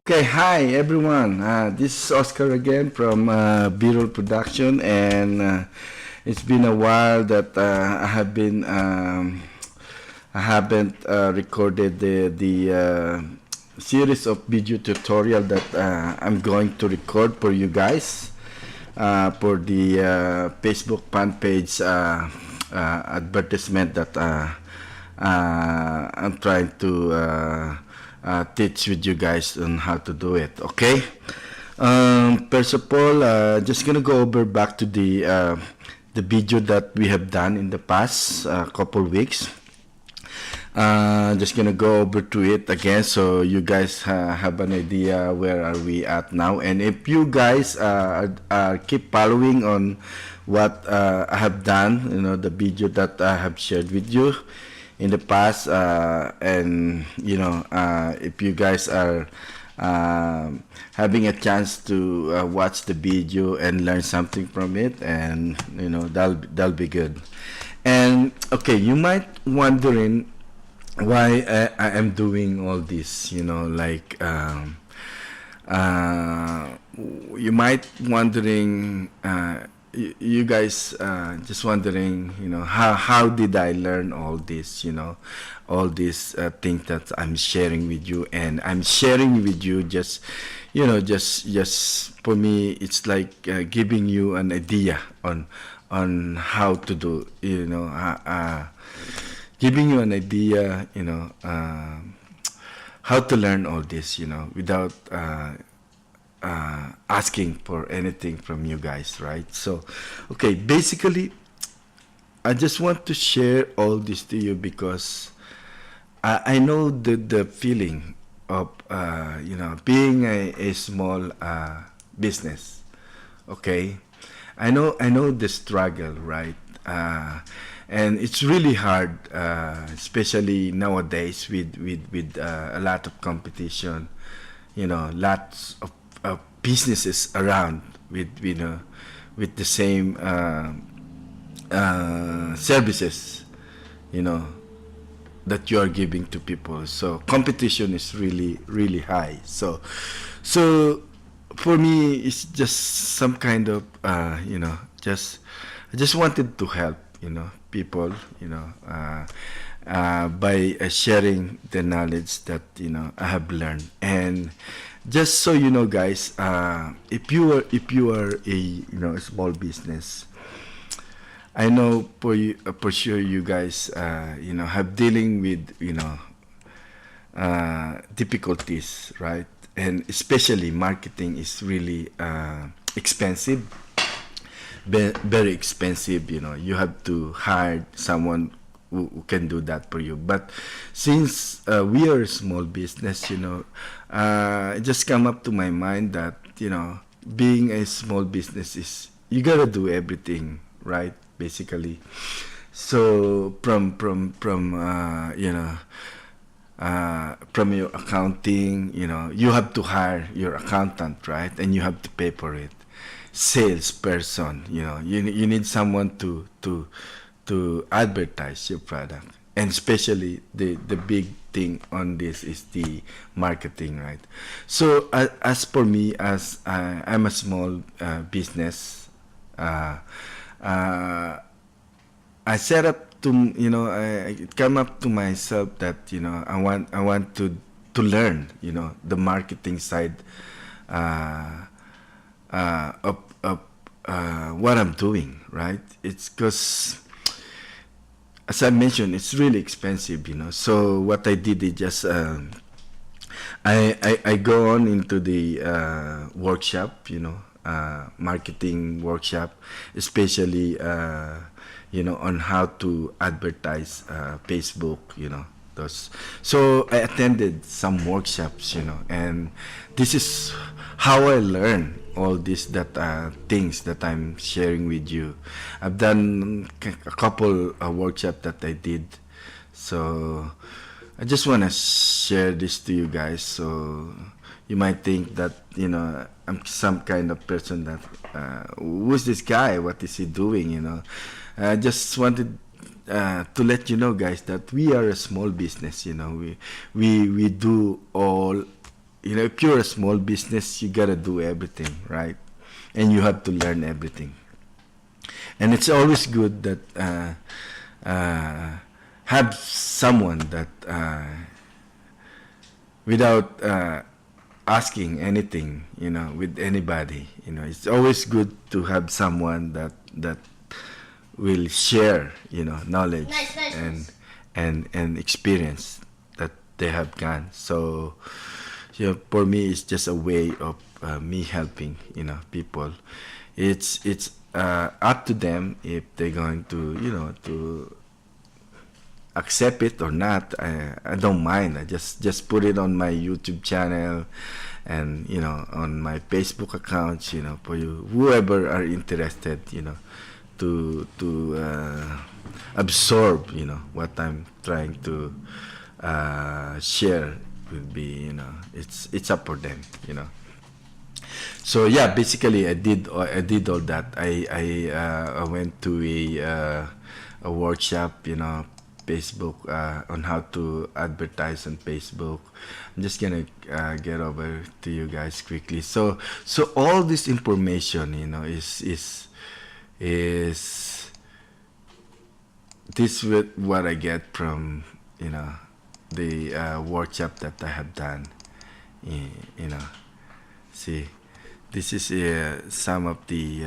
Okay, hi everyone. This is Oscar again from B-roll Production, and it's been a while that I haven't recorded the series of video tutorial that I'm going to record for you guys for the Facebook fan page advertisement that I'm trying to teach with you guys on how to do it. Okay. First of all, just gonna go over back to the video that we have done in the past couple weeks. Just gonna go over to it again so you guys have an idea where are we at now. And if you guys keep following on what I have done, the video that I have shared with you in the past, and if you guys are having a chance to watch the video and learn something from it, and that'll be good. And okay, you might wondering why I am doing all this, like you might wondering, you guys just wondering, how did I learn all this, all these things that I'm sharing with you, and I'm sharing with you just, just for me, it's like giving you an idea on how to do, giving you an idea, how to learn all this, without asking for anything from you guys, right? So, okay, basically, I just want to share all this to you because I know the feeling of, being a small business, okay? I know the struggle, right? And it's really hard, especially nowadays with a lot of competition. Lots of businesses around with the same services, you know, that you are giving to people. So competition is really high. So for me, it's just some kind of just I just wanted to help people by sharing the knowledge that I have learned. And just so you know, guys, if you are a a small business, I know for sure you guys have dealing with difficulties, right? And especially marketing is really expensive, very expensive. You have to hire someone who can do that for you. But since we are a small business, it just come up to my mind that being a small business is you gotta do everything, right? Basically, so from your accounting, you have to hire your accountant, right? And you have to pay for it. Salesperson, you need someone to advertise your product, and especially the big thing on this is the marketing, right? So as for me, as I'm a small business, uh, uh, I set up to I come up to myself that I want to learn the marketing side of what I'm doing, right? It's because, as I mentioned, it's really expensive. So what I did is just I go on into the workshop, marketing workshop, especially on how to advertise Facebook, those. So I attended some workshops, and this is how I learn all these that things that I'm sharing with you. I've done a couple workshop that I did, so I just want to share this to you guys. So you might think that I'm some kind of person that who's this guy? What is he doing? I just wanted to let guys, that we are a small business. We do all you know, if you're a small business, you gotta do everything, right? And you have to learn everything. And it's always good that have someone that without asking anything, you know, with anybody, you know, it's always good to have someone that will share, you know, knowledge and experience that they have gone. So, you know, for me, it's just a way of me helping, you know, people. It's up to them if they're going to, you know, to accept it or not. I don't mind. I just put it on my YouTube channel, and you know, on my Facebook accounts, you know, for you whoever are interested, you know, to absorb, you know, what I'm trying to share will be, you know, it's up for them, you know. So yeah, basically I did all that. I went to a workshop, you know, Facebook on how to advertise on Facebook. I'm just gonna get over to you guys quickly. So all this information, you know, is this with what I get from, you know, the workshop that I have done. You know, see, this is some of the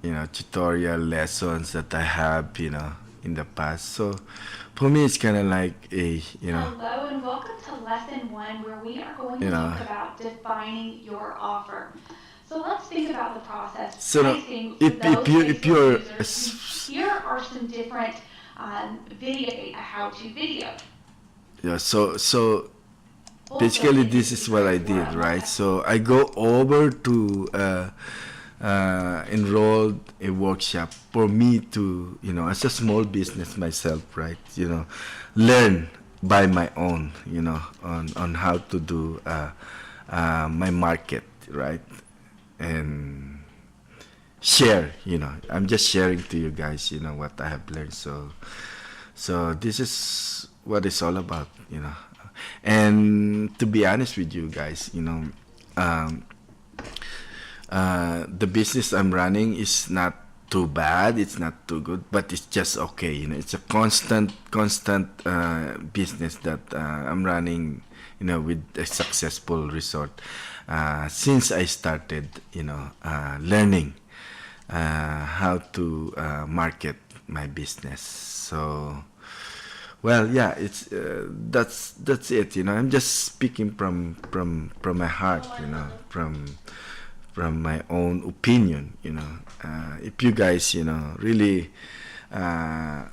you know, tutorial lessons that I have, you know, in the past. So for me, it's kind of like a, you know, Hello and welcome to lesson one where we are going you to know, talk about defining your offer. So let's think about the process. so Pricing for those if Facebook you're users. Here are some different video, how-to videos. yeah, so Also, basically it this is is what I very did, right? So I go over to enrolled a workshop for me to, you know, as a small business myself, right? You know, learn by my own, you know, on how to do my market, right? And share, you know, I'm just sharing to you guys, you know, what I have learned. So this is what it's all about, you know. And to be honest with you guys, you know, um, the business I'm running is not too bad. It's not too good, but it's just okay. You know, it's a constant business that I'm running. You know, with a successful result since I started. You know, learning how to market my business. So, well, yeah, it's that's it. You know, I'm just speaking from my heart. You know, from my own opinion, you know. If you guys, you know, really, uh,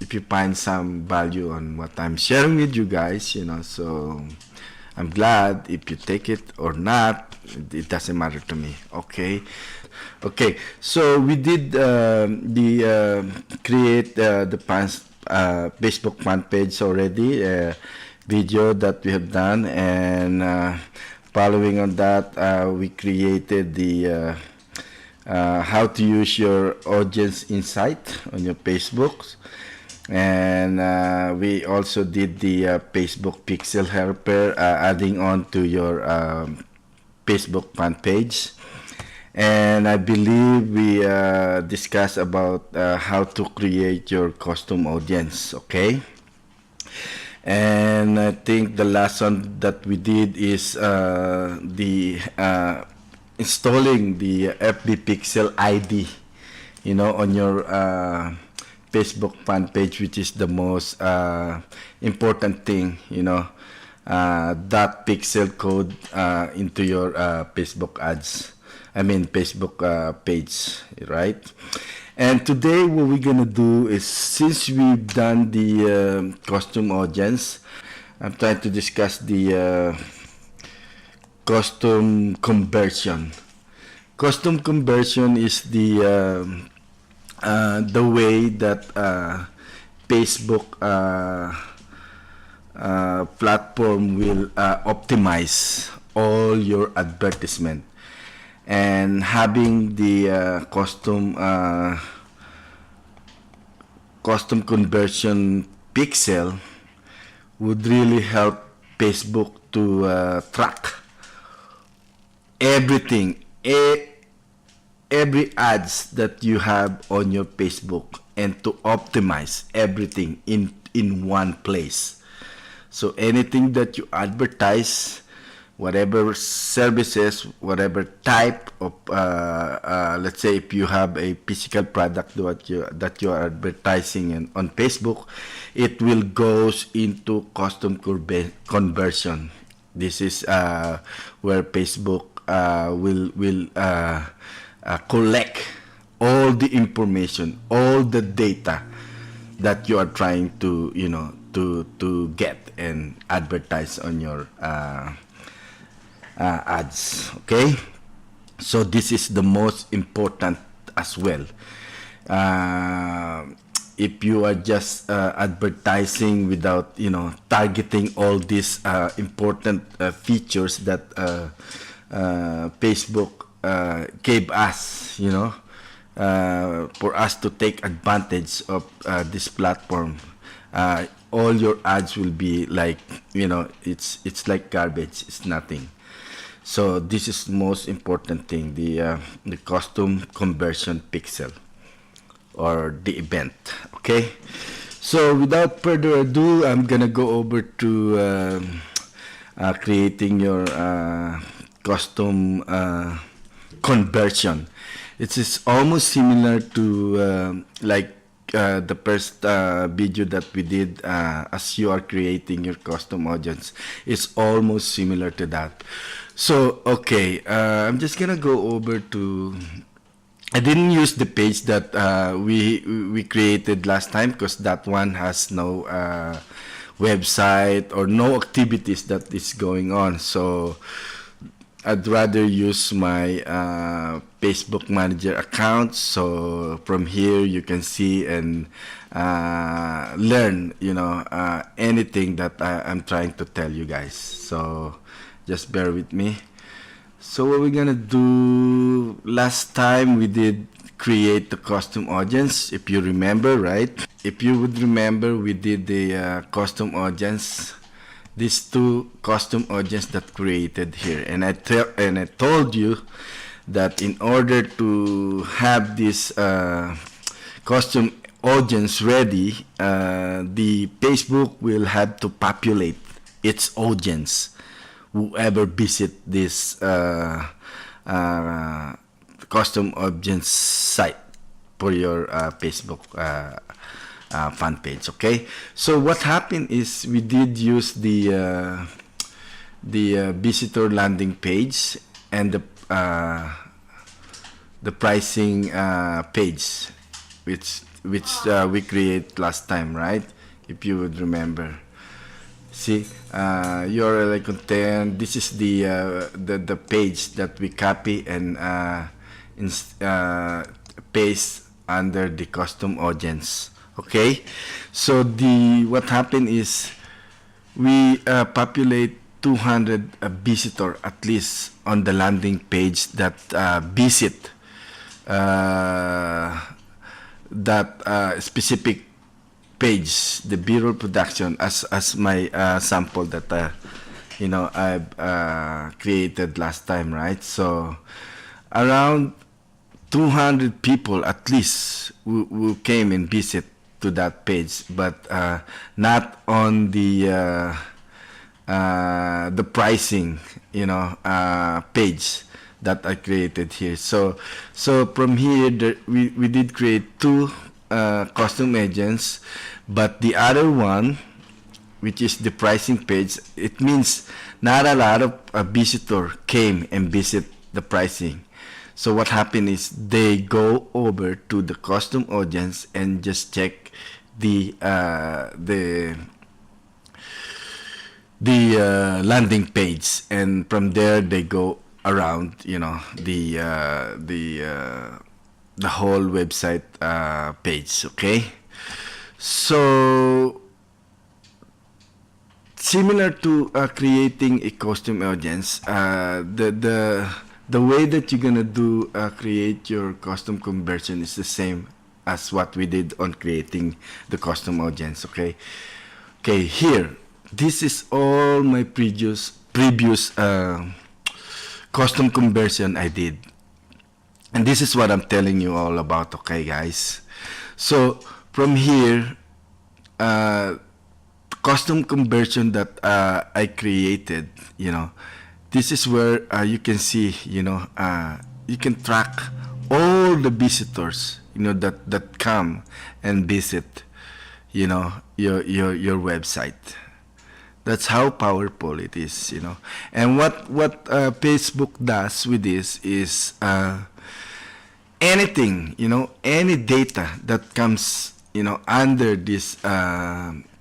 if you find some value on what I'm sharing with you guys, you know, so I'm glad. If you take it or not, it doesn't matter to me. Okay, okay. So we did the create the Facebook fan page already. Video that we have done, and following on that, we created the how to use your audience insight on your Facebook, and we also did the Facebook Pixel Helper, adding on to your Facebook fan page. And I believe we discussed about how to create your custom audience. Okay. And I think the last one that we did is the installing the FB Pixel ID, you know, on your Facebook fan page, which is the most important thing, you know, that pixel code into your Facebook ads. I mean Facebook page, right? And today what we're gonna do is, since we've done the custom audience, I'm trying to discuss the custom conversion. Custom conversion is the way that Facebook platform will optimize all your advertisement, and having the custom conversion pixel would really help Facebook to track everything, every ads that you have on your Facebook, and to optimize everything in one place. So anything that you advertise, whatever services, whatever type of, let's say if you have a physical product that you are advertising on Facebook, it will goes into custom conversion. This is where Facebook will collect all the information, all the data that you are trying to, to get and advertise on your ads. Okay, so this is the most important as well. If you are just advertising without, targeting all these important features that Facebook gave us, for us to take advantage of this platform, all your ads will be like, it's like garbage. It's nothing. So this is most important thing, the custom conversion pixel, or the event. Okay, so without further ado, I'm gonna go over to creating your custom conversion. It is almost similar to the first video that we did, as you are creating your custom audience. It's almost similar to that. So okay, I'm just gonna go over to, I didn't use the page that we created last time, because that one has no website or no activities that is going on. So I'd rather use my Facebook Manager account. So from here you can see and learn, anything that I'm trying to tell you guys. So just bear with me. So what we're gonna do, last time we did create the custom audience, if you remember, right? If you would remember, we did the custom audience, these two custom audience that created here, and I told you that in order to have this custom audience ready, the Facebook will have to populate its audience, whoever visit this custom audience site for your Facebook fan page. Okay, so what happened is we did use the visitor landing page and the pricing page, which we create last time, right? If you would remember. See, URL content. This is the page that we copy and paste under the custom audience. Okay, so what happened is we populate 200 visitor at least on the landing page that visit that specific page, the B-roll production, as my sample that I've created last time, right? So around 200 people at least who came and visit to that page, but not on the pricing page that I created here. So from here we did create two custom agents, but the other one, which is the pricing page, it means not a lot of visitor came and visit the pricing. So what happened is they go over to the custom audience and just check the landing page, and from there they go around the whole website page. Okay, so similar to creating a custom audience, the way that you're gonna do create your custom conversion is the same as what we did on creating the custom audience. Okay, here this is all my previous custom conversion I did. And this is what I'm telling you all about, okay, guys? So from here, custom conversion that I created, this is where you can see, you can track all the visitors, that come and visit, your website. That's how powerful it is. And what Facebook does with this is anything, any data that comes, under this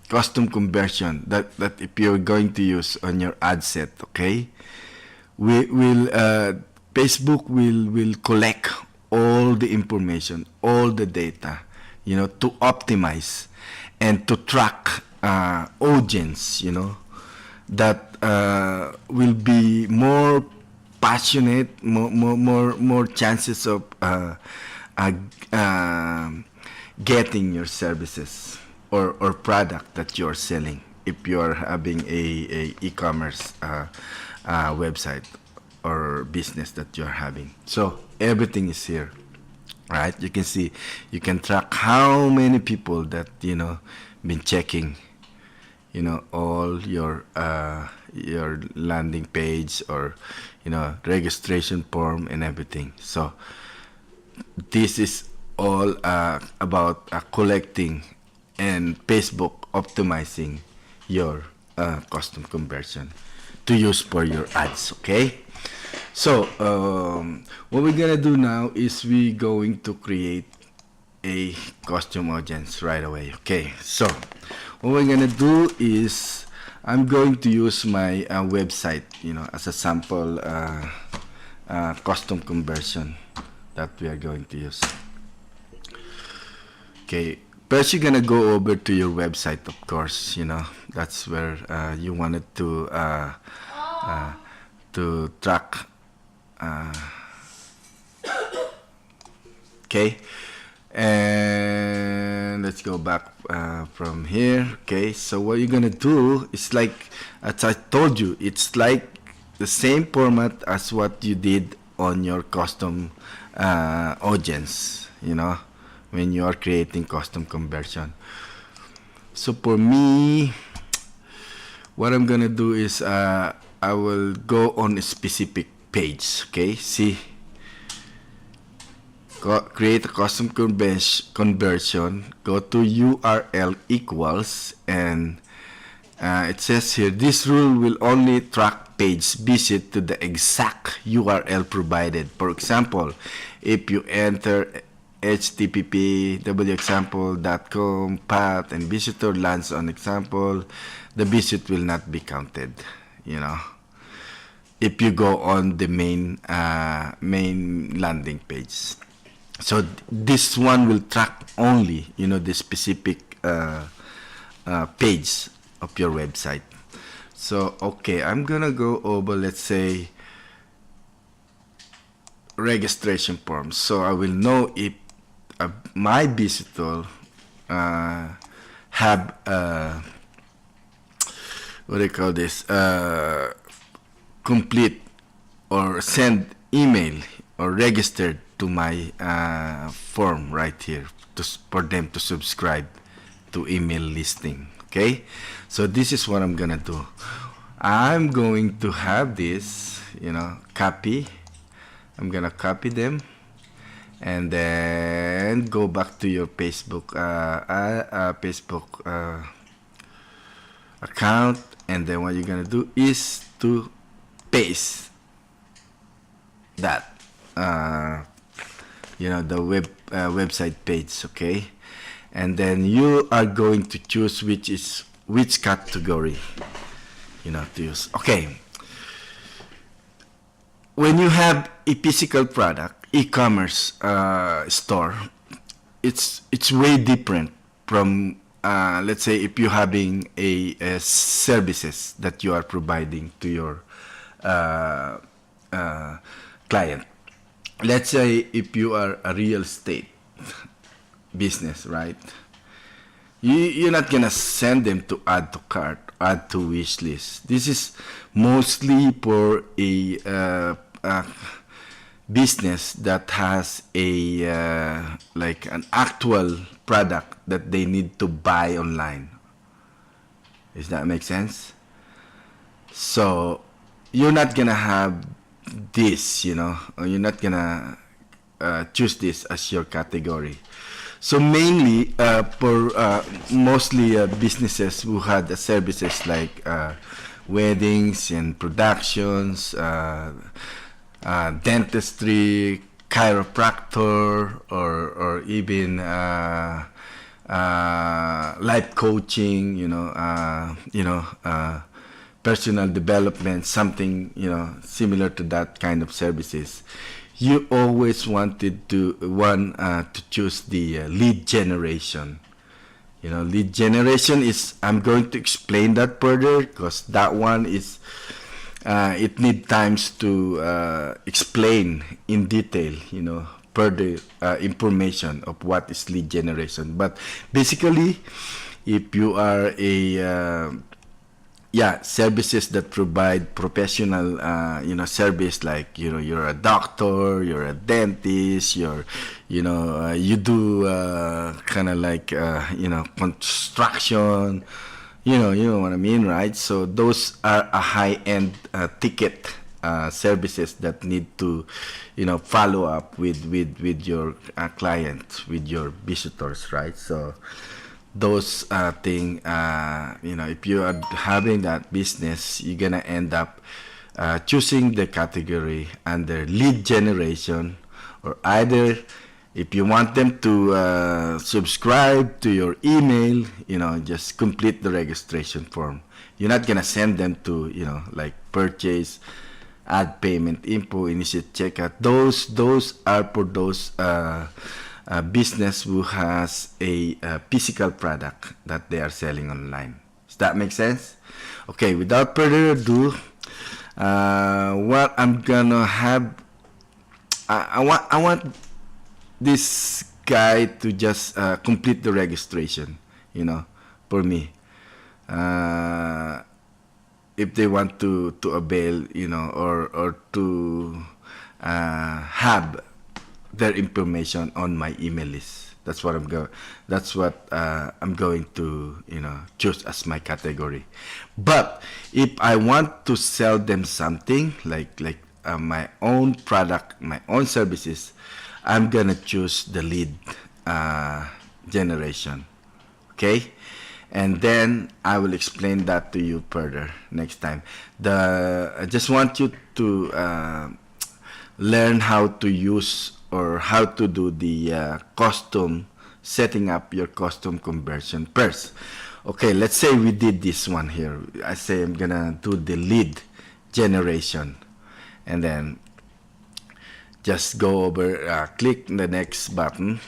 custom conversion that if you're going to use on your ad set, okay, Facebook will collect all the information, all the data, to optimize and to track audience, that will be more passionate, more chances of getting your services or product that you're selling if you're having a e-commerce website or business that you're having. So everything is here, right? You can see, you can track how many people that been checking all your landing page or registration form and everything. So this is all about collecting and Facebook optimizing your custom conversion to use for your ads, okay? So what we're gonna do now is we're going to create a custom audience right away. Okay, so what we're gonna do is I'm going to use my website, as a sample custom conversion that we are going to use. Okay, first you're gonna go over to your website, of course. That's where you wanted to track. Okay, and let's go back from here. Okay, so what you're gonna do is, like as I told you, it's like the same format as what you did on your custom audience, when you are creating custom conversion. So for me, what I'm gonna do is I will go on a specific page. Okay, see, create a custom conversion, go to URL equals, and it says here, this rule will only track page visit to the exact URL provided. For example, if you enter http wexample.com path and visitor lands on example, the visit will not be counted, if you go on the main landing page. So this one will track only, the specific page of your website. So okay, I'm gonna go over, let's say, registration forms. So I will know if my visitor have what do you call this, complete or send email or registered to my form right here for them to subscribe to email listing. Okay, so this is what I'm gonna do. I'm going to have this, copy. I'm gonna copy them and then go back to your Facebook account, and then what you're gonna do is to paste that the website page. Okay, and then you are going to choose which category to use. Okay, when you have a physical product, e-commerce store, it's way different from let's say if you're having a services that you are providing to your client. Let's say if you are a real estate business, right? You're not gonna send them to add to cart add to wish list. This is mostly for a business that has a like an actual product that they need to buy online. Does that make sense? So you're not gonna have this, or you're not gonna choose this as your category. So mainly for mostly businesses who had services like weddings and productions, dentistry, chiropractor, or even life coaching, personal development, something similar to that kind of services. You always wanted to choose the lead generation. Lead generation is, I'm going to explain that further because that one is it need times to explain in detail, further information of what is lead generation. But basically, if you are a services that provide professional service, like you're a doctor, you're a dentist, you do kind of like construction, you know what I mean, right? So those are a high-end ticket services that need to follow up with your clients, with your visitors, right? So those thing, if you are having that business, you're gonna end up choosing the category under lead generation, or either if you want them to subscribe to your email, just complete the registration form. You're not gonna send them to like purchase, add payment info, initiate checkout. Those are for those business who has a physical product that they are selling online. Does that make sense? Okay, without further ado, what I'm gonna have, I want this guy to just complete the registration, for me. If they want to avail, or to have their information on my email list. That's what I'm going to choose as my category. But if I want to sell them something like my own product, my own services, I'm gonna choose the lead generation. Okay, and then I will explain that to you further next time. I just want you to learn how to use, or how to do the custom, setting up your custom conversion first. Okay, let's say we did this one here. I say I'm gonna do the lead generation, and then just go over, click the next button,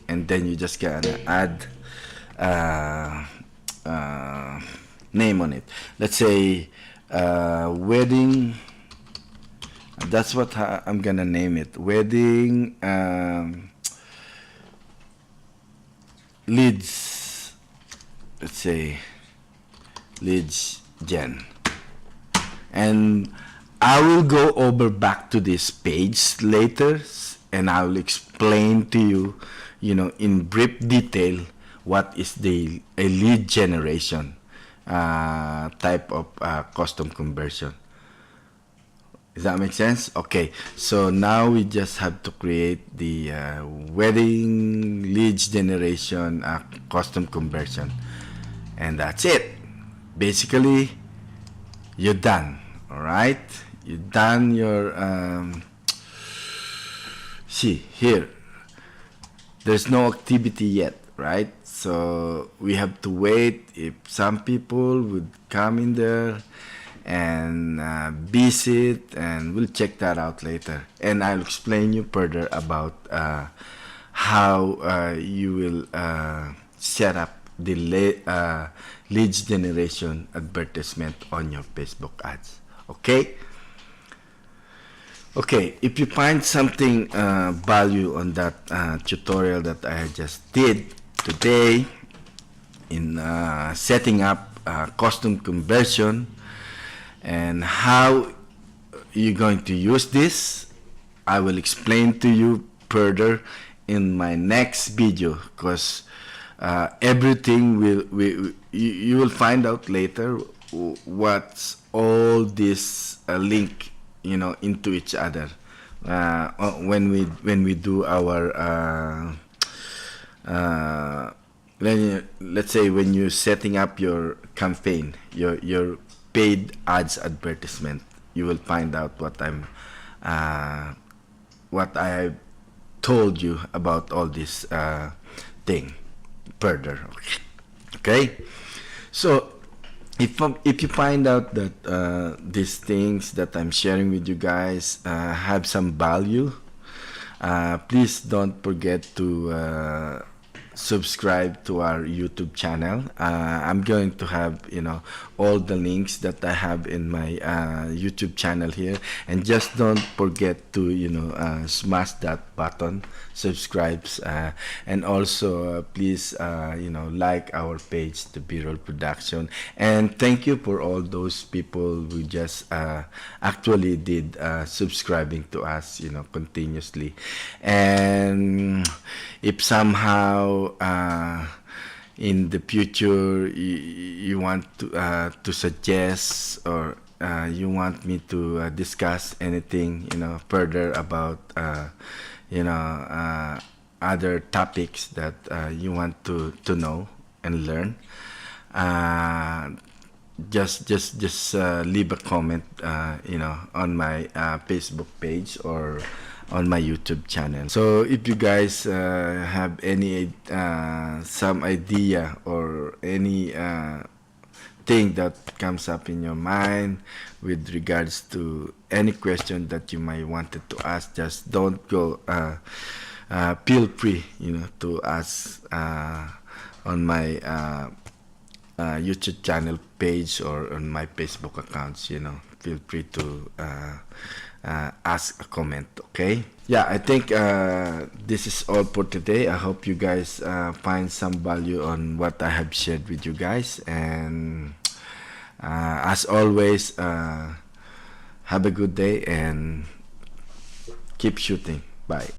and then you just gonna add name on it. Let's say wedding. That's what I'm gonna name it. Wedding leads. Let's say leads gen. And I will go over back to this page later, and I will explain to you, in brief detail, what is a lead generation type of custom conversion. Does that make sense? Okay, so now we just have to create the wedding leads generation custom conversion, and that's it. Basically, you're done. All right, you're done your see here, there's no activity yet, right? So we have to wait if some people would come in there and visit, and we'll check that out later, and I'll explain you further about how you will set up the leads generation advertisement on your Facebook ads. Okay, if you find something value on that tutorial that I just did today in setting up custom conversion, and how you're going to use this. I will explain to you further in my next video, because everything you will find out later what's all this link, into each other when we do our let's say when you're setting up your campaign, your paid ads advertisement. You will find out what I told you about all this thing further. Okay, so if you find out that these things that I'm sharing with you guys have some value, please don't forget to subscribe to our YouTube channel. I'm going to have all the links that I have in my YouTube channel here, and just don't forget to smash that button, subscribes, and also please like our page, the B-Roll Production. And thank you for all those people who just actually did subscribing to us continuously. And if somehow in the future you want to suggest, or you want me to discuss anything further about other topics that you want to know and learn, just leave a comment on my Facebook page or on my YouTube channel. So if you guys have any some idea or any thing that comes up in your mind with regards to any question that you might wanted to ask, just don't go feel free to ask on my YouTube channel page or on my Facebook accounts. Feel free to ask a comment. Okay, yeah, I think this is all for today. I hope you guys find some value on what I have shared with you guys, and as always, have a good day and keep shooting. Bye.